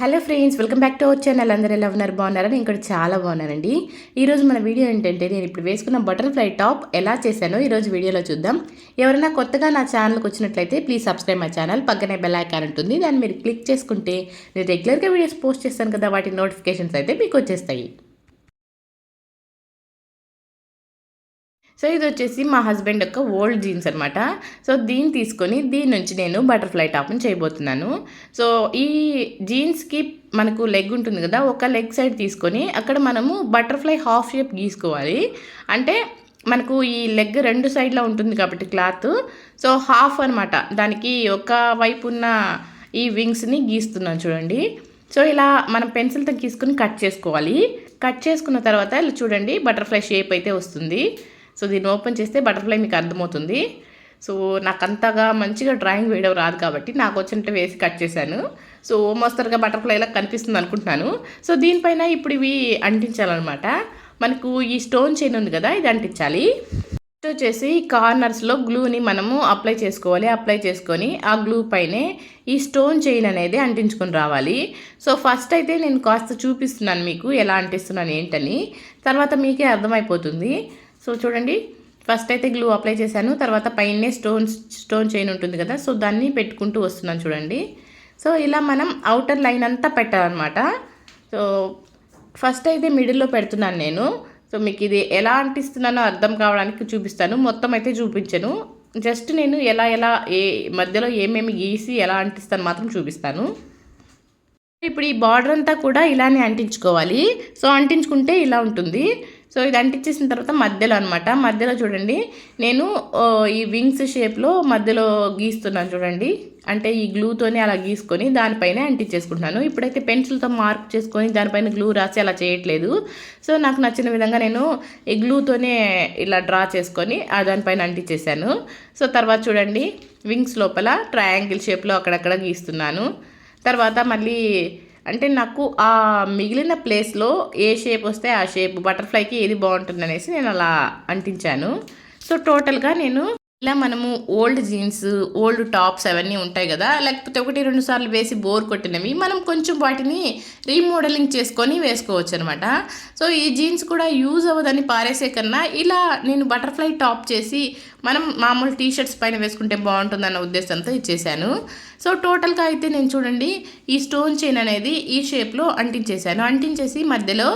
Hello friends, welcome back to our channel. అందరూ ఎలా ఉన్నారు? బాగున్నారా? నేను ఇక్కడ చాలా బాగున్నానండి. ఈరోజు మన వీడియో ఏంటంటే, నేను ఇప్పుడు వేసుకున్న బటర్ఫ్లై టాప్ ఎలా చేశానో ఈరోజు వీడియోలో చూద్దాం. ఎవరైనా కొత్తగా నా ఛానల్కి వచ్చినట్లయితే ప్లీజ్ సబ్స్క్రైబ్ మై ఛానల్. పక్కనే బెల్ ఐకాన్ ఉంటుంది, దాన్ని మీరు క్లిక్ చేసుకుంటే నేను రెగ్యులర్గా వీడియోస్ పోస్ట్ చేస్తాను కదా, వాటి నోటిఫికేషన్స్ అయితే మీకు వచ్చేస్తాయి. సో ఇది వచ్చేసి మా హస్బెండ్ యొక్క ఓల్డ్ జీన్స్ అనమాట. సో దీన్ని తీసుకొని దీని నుంచి నేను బటర్ఫ్లై టాప్ని చేయబోతున్నాను. సో ఈ జీన్స్కి మనకు లెగ్ ఉంటుంది కదా, ఒక లెగ్ సైడ్ తీసుకొని అక్కడ మనము బటర్ఫ్లై హాఫ్ షేప్ గీసుకోవాలి. అంటే మనకు ఈ లెగ్ రెండు సైడ్లో ఉంటుంది కాబట్టి క్లాత్, సో హాఫ్ అనమాట. దానికి ఒక వైపు ఉన్న ఈ వింగ్స్ని గీస్తున్నాను చూడండి. సో ఇలా మనం పెన్సిల్తో గీసుకుని కట్ చేసుకోవాలి. కట్ చేసుకున్న తర్వాత ఇలా చూడండి, బటర్ఫ్లై షేప్ అయితే వస్తుంది. సో దీన్ని ఓపెన్ చేస్తే బటర్ఫ్లై మీకు అర్థమవుతుంది. సో నాకు అంతగా మంచిగా డ్రాయింగ్ వేయడం రాదు కాబట్టి నాకు వచ్చినట్టు వేసి కట్ చేశాను. సో మోస్తరుగా బటర్ఫ్లైలా కనిపిస్తుంది అనుకుంటున్నాను. సో దీనిపైన ఇప్పుడు ఇవి అంటించాలన్నమాట. మనకు ఈ స్టోన్ చైన్ ఉంది కదా, ఇది అంటించాలి. నెక్స్ట్ వచ్చేసి కార్నర్స్లో గ్లూని మనము అప్లై చేసుకోవాలి. అప్లై చేసుకొని ఆ గ్లూ పైనే ఈ స్టోన్ చైన్ అనేది అంటించుకొని రావాలి. సో ఫస్ట్ అయితే నేను కాస్త చూపిస్తున్నాను మీకు ఎలా అంటిస్తున్నాను ఏంటని, తర్వాత మీకే అర్థమైపోతుంది. సో చూడండి, ఫస్ట్ అయితే గ్లూ అప్లై చేశాను, తర్వాత పైనే స్టోన్ చైన్ ఉంటుంది కదా, సో దాన్ని పెట్టుకుంటూ వస్తున్నాను చూడండి. సో ఇలా మనం అవుటర్ లైన్ అంతా పెట్టాలన్నమాట. సో ఫస్ట్ అయితే మిడిల్లో పెడుతున్నాను నేను. సో మీకు ఇది ఎలా అంటిస్తున్నానో అర్థం కావడానికి చూపిస్తాను. మొత్తం అయితే చూపించను, జస్ట్ నేను ఎలా మధ్యలో ఏమేమి గీసి ఎలా అంటిస్తాను మాత్రం చూపిస్తాను. ఇప్పుడు ఈ బార్డర్ అంతా కూడా ఇలానే అంటించుకోవాలి. సో అంటించుకుంటే ఇలా ఉంటుంది. సో ఇది అంటించేసిన తర్వాత మధ్యలో అనమాట, మధ్యలో చూడండి నేను ఈ వింగ్స్ షేప్లో మధ్యలో గీస్తున్నాను చూడండి. అంటే ఈ గ్లూతోనే అలా గీసుకొని దానిపైనే అంటించేసుకుంటున్నాను. ఇప్పుడైతే పెన్సిల్తో మార్క్ చేసుకొని దానిపైన గ్లూ రాసి అలా చేయట్లేదు. సో నాకు నచ్చిన విధంగా నేను ఈ గ్లూతోనే ఇలా డ్రా చేసుకొని దానిపైన అంటించేసాను. సో తర్వాత చూడండి, వింగ్స్ లోపల ట్రయాంగిల్ షేప్లో అక్కడక్కడ గీస్తున్నాను. తర్వాత మళ్ళీ అంటే నాకు ఆ మిగిలిన ప్లేస్లో ఏ షేప్ వస్తే ఆ షేప్, బటర్ఫ్లైకి ఏది బాగుంటుంది అనేసి నేను అలా అంటించాను. సో టోటల్గా నేను ఇలా మనము ఓల్డ్ జీన్స్, ఓల్డ్ టాప్స్ అవన్నీ ఉంటాయి కదా, లేకపోతే 1-2 సార్లు వేసి బోర్ కొట్టినవి మనం కొంచెం వాటిని రీమోడలింగ్ చేసుకొని వేసుకోవచ్చు అనమాట. సో ఈ జీన్స్ కూడా యూజ్ అవ్వదని పారేసే కన్నా ఇలా నేను బటర్ఫ్లై టాప్ చేసి మనం మామూలు టీషర్ట్స్ పైన వేసుకుంటే బాగుంటుందన్న ఉద్దేశంతో ఇచ్చేసాను. సో టోటల్గా అయితే నేను చూడండి, ఈ స్టోన్ చైన్ అనేది ఈ షేప్లో అంటించేసాను. అంటించేసి మధ్యలో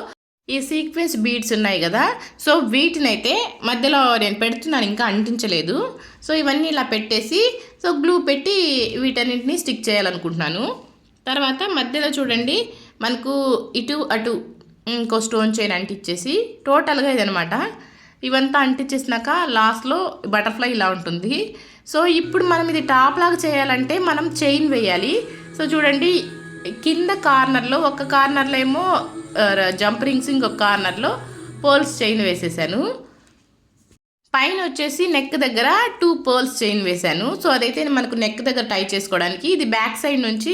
ఈ సీక్వెన్స్ బీడ్స్ ఉన్నాయి కదా, సో వీటినైతే మధ్యలో నేను పెడుతున్నాను, ఇంకా అంటించలేదు. సో ఇవన్నీ ఇలా పెట్టేసి సో గ్లూ పెట్టి వీటన్నింటినీ స్టిక్ చేయాలనుకుంటున్నాను. తర్వాత మధ్యలో చూడండి, మనకు ఇటు అటు ఇంకో స్టోన్ చైన్ అంటించేసి టోటల్గా ఇదనమాట. ఇవంతా అంటించేసినాక లాస్ట్లో బటర్ఫ్లై ఇలా ఉంటుంది. సో ఇప్పుడు మనం ఇది టాప్ లాగా చేయాలంటే మనం చైన్ వేయాలి. సో చూడండి, కింద కార్నర్లో ఒక కార్నర్లో ఏమో జంప్ రింగ్స్, ఇంకొక కార్నర్లో పర్ల్స్ చైన్ వేసేసాను. పైన వచ్చేసి నెక్ దగ్గర 2 పర్ల్స్ చైన్ వేసాను. సో అదైతే మనకు నెక్ దగ్గర టై చేసుకోవడానికి, ఇది బ్యాక్ సైడ్ నుంచి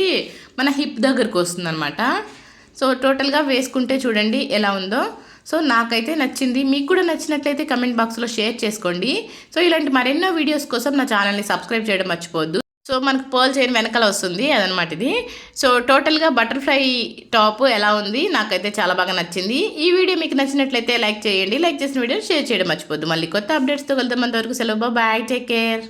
మన హిప్ దగ్గరకు వస్తుంది అనమాట. సో టోటల్గా వేసుకుంటే చూడండి ఎలా ఉందో. సో నాకైతే నచ్చింది. మీకు కూడా నచ్చినట్లయితే కమెంట్ బాక్స్లో షేర్ చేసుకోండి. సో ఇలాంటి మరెన్నో వీడియోస్ కోసం నా ఛానల్ని సబ్స్క్రైబ్ చేయడం మర్చిపోవద్దు. సో మనకు పర్ల్ చైన్ వెనకాల వస్తుంది అదనమాట ఇది. సో టోటల్గా బటర్ఫ్లై టాప్ ఎలా ఉంది, నాకైతే చాలా బాగా నచ్చింది. ఈ వీడియో మీకు నచ్చినట్లయితే లైక్ చేయండి. లైక్ చేసిన వీడియో షేర్ చేయడం మర్చిపోద్దు. మళ్ళీ కొత్త అప్డేట్స్తో వెళ్తాం. అంతవరకు సెలవు, బాయ్, టేక్ కేర్.